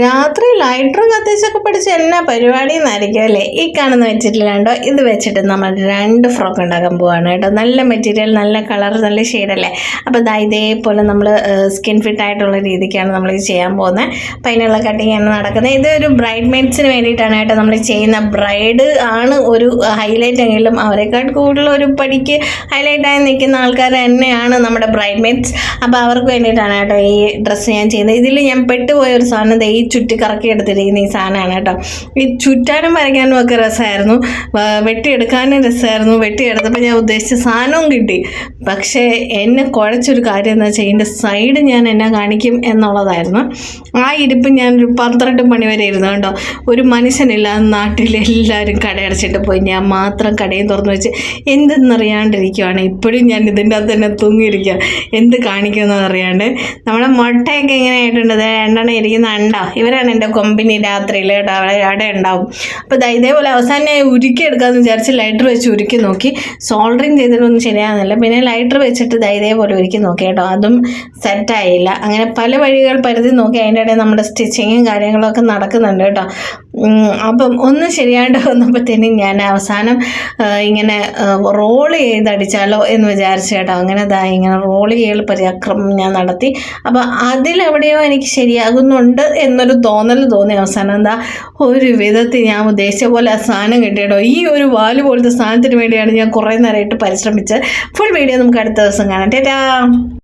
രാത്രി ലൈറ്ററും കത്തിച്ചൊക്കെ പിടിച്ച് എന്നാ പരിപാടി എന്നായിരിക്കും അല്ലേ. ഈ കാണുന്ന മെറ്റീരിയലാണ്ടോ, ഇത് വെച്ചിട്ട് നമ്മൾ 2 ഫ്രോക്ക് ഉണ്ടാക്കാൻ പോവാണ് കേട്ടോ. നല്ല മെറ്റീരിയൽ, നല്ല കളർ, നല്ല ഷെയ്ഡല്ലേ. അപ്പോൾ ഇതേപോലെ നമ്മൾ സ്കിൻ ഫിറ്റ് ആയിട്ടുള്ള രീതിക്കാണ് നമ്മൾ ഇത് ചെയ്യാൻ പോകുന്നത്. അപ്പോൾ അതിനുള്ള കട്ടിങ് ആണ് നടക്കുന്നത്. ഇതൊരു ബ്രൈഡ് മെയ്ഡ്സിന് വേണ്ടിയിട്ടാണ് കേട്ടോ നമ്മൾ ചെയ്യുന്ന. ബ്രൈഡ് ആണ് ഒരു ഹൈലൈറ്റ് എങ്കിലും അവരെക്കാൾ കൂടുതൽ ഒരു പടിക്ക് ഹൈലൈറ്റായി നിൽക്കുന്ന ആൾക്കാർ തന്നെയാണ് നമ്മുടെ ബ്രൈഡ് മെയ്ഡ്സ്. അപ്പോൾ അവർക്ക് വേണ്ടിയിട്ടാണ് കേട്ടോ ഈ ഡ്രസ്സ് ഞാൻ ചെയ്യുന്നത്. ഇതിൽ ഞാൻ പെട്ടുപോയ ഒരു സാധനം ഈ ചുറ്റി കറക്കി എടുത്തിരിക്കുന്ന ഈ സാധനമാണ് കേട്ടോ. ഈ ചുറ്റാനും വരയ്ക്കാനും ഒക്കെ രസമായിരുന്നു, വെട്ടിയെടുക്കാനും രസമായിരുന്നു. വെട്ടിയെടുത്തപ്പോൾ ഞാൻ ഉദ്ദേശിച്ച സാധനവും കിട്ടി. പക്ഷേ എന്നെ കുഴച്ചൊരു കാര്യം എന്ന് വെച്ചാൽ ഇതിൻ്റെ സൈഡ് ഞാൻ എന്നെ കാണിക്കും എന്നുള്ളതായിരുന്നു. ആ ഇരിപ്പ് ഞാനൊരു 12 മണി വരെ ഇരുന്നു കേട്ടോ. ഒരു മനുഷ്യനില്ല നാട്ടിലെല്ലാവരും കടയടച്ചിട്ട് പോയി. ഞാൻ മാത്രം കടയും തുറന്നു വെച്ച് എന്തെന്നറിയാണ്ടിരിക്കുവാണ്. ഇപ്പോഴും ഞാൻ ഇതിൻ്റെ അകത്ത് തന്നെ തൂങ്ങിയിരിക്കുക, എന്ത് കാണിക്കുമെന്ന് അറിയാണ്ട്. നമ്മുടെ മുട്ടയൊക്കെ എങ്ങനെ ആയിട്ടുണ്ട്, 2 ഇരിക്കുന്ന അണ്ട. ഇവരാണ് എൻ്റെ കമ്പനി രാത്രിയിൽ കേട്ടോ, അവിടെ ഉണ്ടാവും. അപ്പോൾ ഇതേപോലെ അവസാനം ഞാൻ ഉരുക്കിയെടുക്കാമെന്ന് വിചാരിച്ച് ലൈറ്റർ വെച്ച് ഉരുക്കി നോക്കി. സോൾഡറിങ് ചെയ്തിട്ടൊന്നും ശരിയാകുന്നില്ല. പിന്നെ ലൈറ്റർ വെച്ചിട്ട് ഇതേപോലെ ഉരുക്കി നോക്കി കേട്ടോ, അതും സെറ്റായില്ല. അങ്ങനെ പല വഴികൾ പരുതി നോക്കി. അതിൻ്റെ ഇടയിൽ നമ്മുടെ സ്റ്റിച്ചിങ്ങും കാര്യങ്ങളൊക്കെ നടക്കുന്നുണ്ട് കേട്ടോ. അപ്പം ഒന്ന് ശരിയായിട്ട് വന്നപ്പോഴത്തേനും ഞാൻ അവസാനം ഇങ്ങനെ റോൾ ചെയ്തടിച്ചാലോ എന്ന് വിചാരിച്ചു കേട്ടോ. അങ്ങനെ ഇങ്ങനെ റോൾ ചെയ്യൽ പരാക്രമം ഞാൻ നടത്തി. അപ്പോൾ അതിലെവിടെയോ എനിക്ക് ശരിയാകുന്നുണ്ട് എന്നൊരു തോന്നൽ തോന്നി. അവസാനം ഒരു വിധത്തിൽ ഞാൻ ഉദ്ദേശിച്ച പോലെ ആ സാധനം കിട്ടിയിട്ടോ. ഈ ഒരു വാല് പോലത്തെ സാധനത്തിന് വേണ്ടിയാണ് ഞാൻ കുറേ നേരമായിട്ട് പരിശ്രമിച്ചത്. ഫുൾ വീഡിയോ നമുക്ക് അടുത്ത ദിവസം കാണാം. ടാറ്റാ.